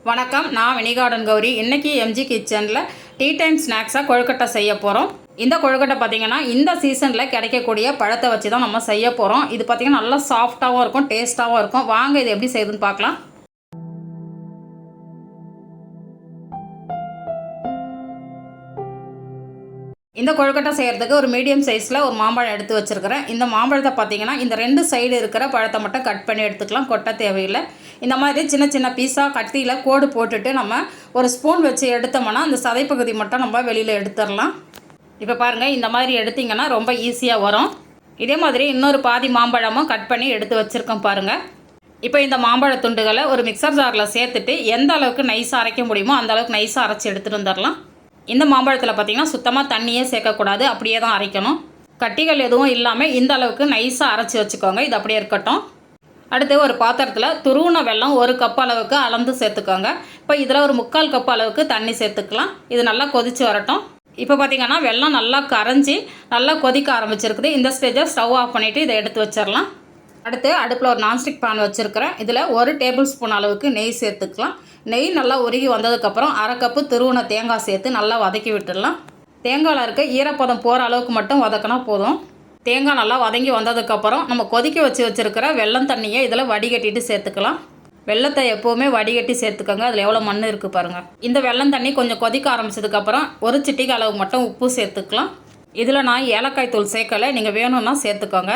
வணக்கம், நான் வினிகார்டன் கௌரி. இன்றைக்கி எம்ஜி கிச்சனில் டீ டைம் ஸ்நாக்ஸாக கொழுக்கட்டை செய்ய போகிறோம். இந்த கொழுக்கட்டை பார்த்திங்கன்னா இந்த சீசனில் கிடைக்கக்கூடிய பழத்தை வச்சு தான் நம்ம செய்ய போகிறோம். இது பார்த்திங்கன்னா நல்லா சாஃப்டாகவும் இருக்கும், டேஸ்ட்டாகவும் இருக்கும். வாங்க இது எப்படி செய்யுதுன்னு பார்க்கலாம். இந்த கொழுக்கட்டை செய்கிறதுக்கு ஒரு மீடியம் சைஸில் ஒரு மாம்பழம் எடுத்து வச்சுருக்கிறேன். இந்த மாம்பழத்தை பார்த்திங்கன்னா இந்த ரெண்டு சைடு இருக்கிற பழத்தை மட்டும் கட் பண்ணி எடுத்துக்கலாம், கொட்டை தேவையில்லை. இந்த மாதிரி சின்ன சின்ன பீஸாக கத்தியில் கோடு போட்டுட்டு நம்ம ஒரு ஸ்பூன் வச்சு எடுத்தோம்னா அந்த சதைப்பகுதி மட்டும் நம்ம வெளியில் எடுத்துடலாம். இப்போ பாருங்கள், இந்த மாதிரி எடுத்திங்கன்னா ரொம்ப ஈஸியாக வரும். இதே மாதிரி இன்னொரு பாதி மாம்பழமும் கட் பண்ணி எடுத்து வச்சுருக்கோம் பாருங்கள். இப்போ இந்த மாம்பழ துண்டுகளை ஒரு மிக்சர் ஜாரில் சேர்த்துட்டு எந்த அளவுக்கு நைஸாக அரைக்க முடியுமோ அந்த அளவுக்கு நைஸாக அரைச்சி எடுத்துகிட்டு வந்துடலாம். இந்த மாம்பழத்தில் பார்த்திங்கன்னா சுத்தமாக தண்ணியே சேர்க்கக்கூடாது, அப்படியே தான் அரைக்கணும். கட்டிகள் எதுவும் இல்லாமல் இந்த அளவுக்கு நைஸாக அரைச்சி வச்சுக்கோங்க. இது அப்படியே இருக்கட்டும். அடுத்து ஒரு பாத்திரத்தில் துருவின வெல்லம் 1 கப் அளவுக்கு அளந்து சேர்த்துக்கோங்க. இப்போ இதில் ஒரு 3/4 கப் அளவுக்கு தண்ணி சேர்த்துக்கலாம். இது நல்லா கொதித்து வரட்டும். இப்போ பார்த்திங்கன்னா வெல்லம் நல்லா கரைஞ்சி நல்லா கொதிக்க ஆரம்பிச்சிருக்குது. இந்த ஸ்டேஜில் ஸ்டவ் ஆஃப் பண்ணிவிட்டு இதை எடுத்து வச்சிடலாம். அடுத்து அடுப்பில் ஒரு நான்ஸ்டிக் பேன் வச்சுருக்கிறேன். இதில் 1 டேபிள் ஸ்பூன் அளவுக்கு நெய் சேர்த்துக்கலாம். நெய் நல்லா உருகி வந்ததுக்கப்புறம் 1/2 கப்பு துருவின தேங்காய் சேர்த்து நல்லா வதக்கி விட்டுடலாம். தேங்காயில் இருக்க ஈரப்பதம் போகிற அளவுக்கு மட்டும் வதக்கினா போதும். தேங்காய் நல்லா வதங்கி வந்ததுக்கப்புறம் நம்ம கொதிக்க வச்சுருக்கிற வெல்லம் தண்ணியை இதில் வடிகட்டிட்டு சேர்த்துக்கலாம். வெள்ளத்தை எப்போவுமே வடிகட்டி சேர்த்துக்கோங்க, அதில் எவ்வளோ மண் இருக்குது பாருங்கள். இந்த வெல்லம் தண்ணி கொஞ்சம் கொதிக்க ஆரம்பிச்சதுக்கப்புறம் 1 சிட்டிகை அளவு மட்டும் உப்பு சேர்த்துக்கலாம். இதில் நான் ஏலக்காய் தூள் சேர்க்கலை, நீங்கள் வேணும்னா சேர்த்துக்கோங்க.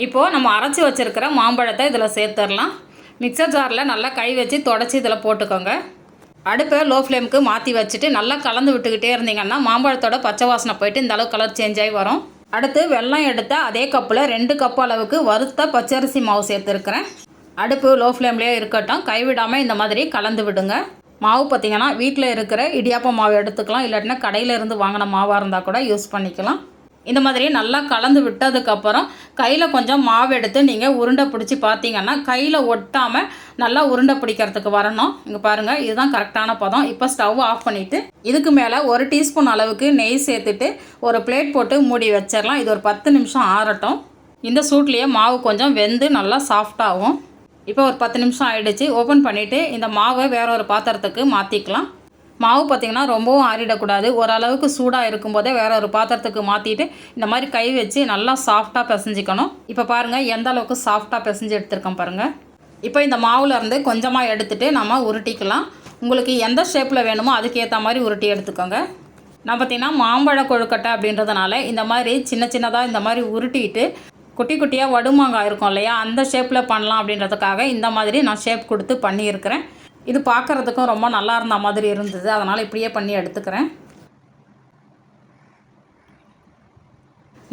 இப்போது நம்ம அரைச்சி வச்சுருக்கிற மாம்பழத்தை இதில் சேர்த்துடலாம். மிக்சர் ஜாரில் நல்லா கை வச்சு தொடச்சி இதில் போட்டுக்கோங்க. அடுப்பை லோ ஃப்ளேமுக்கு மாற்றி வச்சுட்டு நல்லா கலந்து விட்டுக்கிட்டே இருந்தீங்கன்னா மாம்பழத்தோட பச்சை வாசனை போயிட்டு இந்த அளவு கலர் சேஞ்ச் ஆகி வரும். அடுத்து வெல்லம் எடுத்த அதே கப்பில் 2 கப் அளவுக்கு வறுத்த பச்சரிசி மாவு சேர்த்துருக்கிறேன். அடுப்பு லோ ஃப்ளேம்லேயே இருக்கட்டும், கைவிடாமல் இந்த மாதிரி கலந்து விடுங்க. மாவு பார்த்திங்கன்னா வீட்டில் இருக்கிற இடியாப்ப மாவு எடுத்துக்கலாம், இல்லாட்டினா கடையில் இருந்து வாங்கின மாவாக இருந்தால் கூட யூஸ் பண்ணிக்கலாம். இந்த மாதிரி நல்லா கலந்து விட்டதுக்கப்புறம் கையில் கொஞ்சம் மாவு எடுத்து நீங்கள் உருண்டை பிடிச்சி பார்த்தீங்கன்னா கையில் ஒட்டாமல் நல்லா உருண்டை பிடிக்கிறதுக்கு வரணும். இங்கே பாருங்கள், இதுதான் கரெக்டான பதம். இப்போ ஸ்டவ் ஆஃப் பண்ணிவிட்டு இதுக்கு மேலே 1 டீஸ்பூன் அளவுக்கு நெய் சேர்த்துட்டு ஒரு பிளேட் போட்டு மூடி வச்சிடலாம். இது ஒரு 10 நிமிஷம் ஆறட்டும். இந்த சூட்லேயே மாவு கொஞ்சம் வெந்து நல்லா சாஃப்டாகும். இப்போ ஒரு 10 நிமிஷம் ஆகிடுச்சு. ஓப்பன் பண்ணிவிட்டு இந்த மாவை வேற ஒரு பாத்திரத்துக்கு மாற்றிக்கலாம். மாவு பார்த்திங்கன்னா ரொம்பவும் ஆறிடக்கூடாது. ஓரளவுக்கு சூடாக இருக்கும்போதே வேறு ஒரு பாத்திரத்துக்கு மாற்றிட்டு இந்த மாதிரி கை வச்சு நல்லா சாஃப்டாக பிசைஞ்சிக்கணும். இப்போ பாருங்கள் எந்த அளவுக்கு சாஃப்டாக பிசைஞ்சு எடுத்துருக்கோம் பாருங்கள். இப்போ இந்த மாவுலேருந்து கொஞ்சமாக எடுத்துகிட்டு நம்ம உருட்டிக்கலாம். உங்களுக்கு எந்த ஷேப்பில் வேணுமோ அதுக்கேற்ற மாதிரி உருட்டி எடுத்துக்கோங்க. நான் பார்த்திங்கன்னா மாம்பழ கொழுக்கட்டை அப்படின்றதுனால இந்த மாதிரி சின்ன சின்னதாக இந்த மாதிரி உருட்டிட்டு குட்டி குட்டியாக வடுமாங்காய் இருக்கும் இல்லையா, அந்த ஷேப்பில் பண்ணலாம் அப்படின்றதுக்காக இந்த மாதிரி நான் ஷேப் கொடுத்து பண்ணியிருக்கிறேன். இது பார்க்குறதுக்கும் ரொம்ப நல்லா இருந்த மாதிரி இருந்தது, அதனால் இப்படியே பண்ணி எடுத்துக்கிறேன்.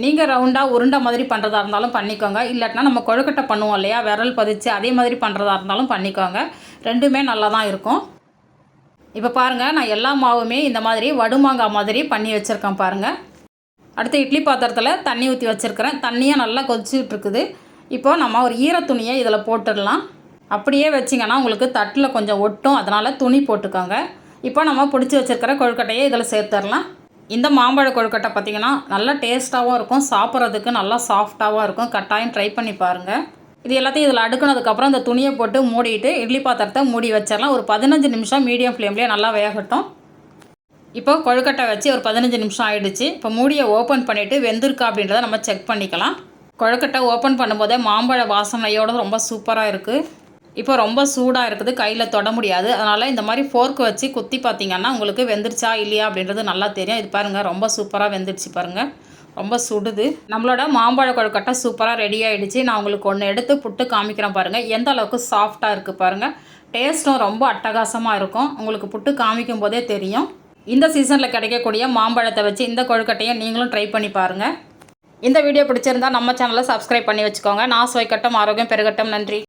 நீங்கள் ரவுண்டாக உருண்டை மாதிரி பண்ணுறதா இருந்தாலும் பண்ணிக்கோங்க, இல்லாட்டினா நம்ம கொழுக்கட்டை பண்ணுவோம் இல்லையா, விரல் பதிச்சு அதே மாதிரி பண்ணுறதா இருந்தாலும் பண்ணிக்கோங்க. ரெண்டுமே நல்லா தான் இருக்கும். இப்போ பாருங்கள், நான் எல்லா மாவுமே இந்த மாதிரி வடுமாங்காய் மாதிரி பண்ணி வச்சுருக்கேன் பாருங்கள். அடுத்து இட்லி பாத்திரத்தில் தண்ணி ஊற்றி வச்சுருக்கிறேன். தண்ணியும் நல்லா கொதிச்சுட்டு இருக்குது. இப்போது நம்ம ஒரு ஈர துணியை இதில் போட்டுடலாம். அப்படியே வச்சிங்கன்னா உங்களுக்கு தட்டில் கொஞ்சம் ஒட்டும், அதனால் துணி போட்டுக்கோங்க. இப்போ நம்ம பிடிச்சி வச்சுருக்கிற கொழுக்கட்டையை இதில் சேர்த்துடலாம். இந்த மாம்பழ கொழுக்கட்டை பார்த்திங்கன்னா நல்லா டேஸ்ட்டாகவும் இருக்கும், சாப்பிட்றதுக்கு நல்லா சாஃப்டாகவும் இருக்கும். கட்டாயம் ட்ரை பண்ணி பாருங்கள். இது எல்லாத்தையும் இதில் அடுக்குனதுக்கப்புறம் இந்த துணியை போட்டு மூடிட்டு இட்லி பாத்திரத்தை மூடி வச்சிடலாம். ஒரு 15 நிமிஷம் மீடியம் ஃப்ளேம்லேயே நல்லா வேகட்டும். இப்போ கொழுக்கட்டை வச்சு ஒரு 15 நிமிஷம் ஆகிடுச்சு. இப்போ மூடியை ஓப்பன் பண்ணிவிட்டு வெந்திருக்கா அப்படின்றத நம்ம செக் பண்ணிக்கலாம். கொழுக்கட்டை ஓப்பன் பண்ணும்போதே மாம்பழ வாசனையோடு ரொம்ப சூப்பராக இருக்குது. இப்போ ரொம்ப சூடாக இருக்குது, கையில் தொட முடியாது. அதனால் இந்த மாதிரி ஃபோர்க் வச்சு குத்தி பார்த்திங்கன்னா உங்களுக்கு வெந்துருச்சா இல்லையா அப்படின்றது நல்லா தெரியும். இது பாருங்கள், ரொம்ப சூப்பராக வெந்துருச்சு பாருங்கள், ரொம்ப சுடுது. நம்மளோட மாம்பழ கொழுக்கட்டை சூப்பராக ரெடி ஆகிடுச்சு. நான் உங்களுக்கு ஒன்று எடுத்து புட்டு காமிக்கிறேன் பாருங்கள், எந்த அளவுக்கு சாஃப்டாக இருக்குது பாருங்கள். டேஸ்ட்டும் ரொம்ப அட்டகாசமாக இருக்கும், உங்களுக்கு புட்டு காமிக்கும் போதே தெரியும். இந்த சீசனில் கிடைக்கக்கூடிய மாம்பழத்தை வச்சு இந்த கொழுக்கட்டையை நீங்களும் ட்ரை பண்ணி பாருங்கள். இந்த வீடியோ பிடிச்சிருந்தால் நம்ம சேனலை சப்ஸ்கிரைப் பண்ணி வச்சுக்கோங்க. நான் சுவைக்கட்டும், ஆரோக்கியம் பெருகட்டும். நன்றி.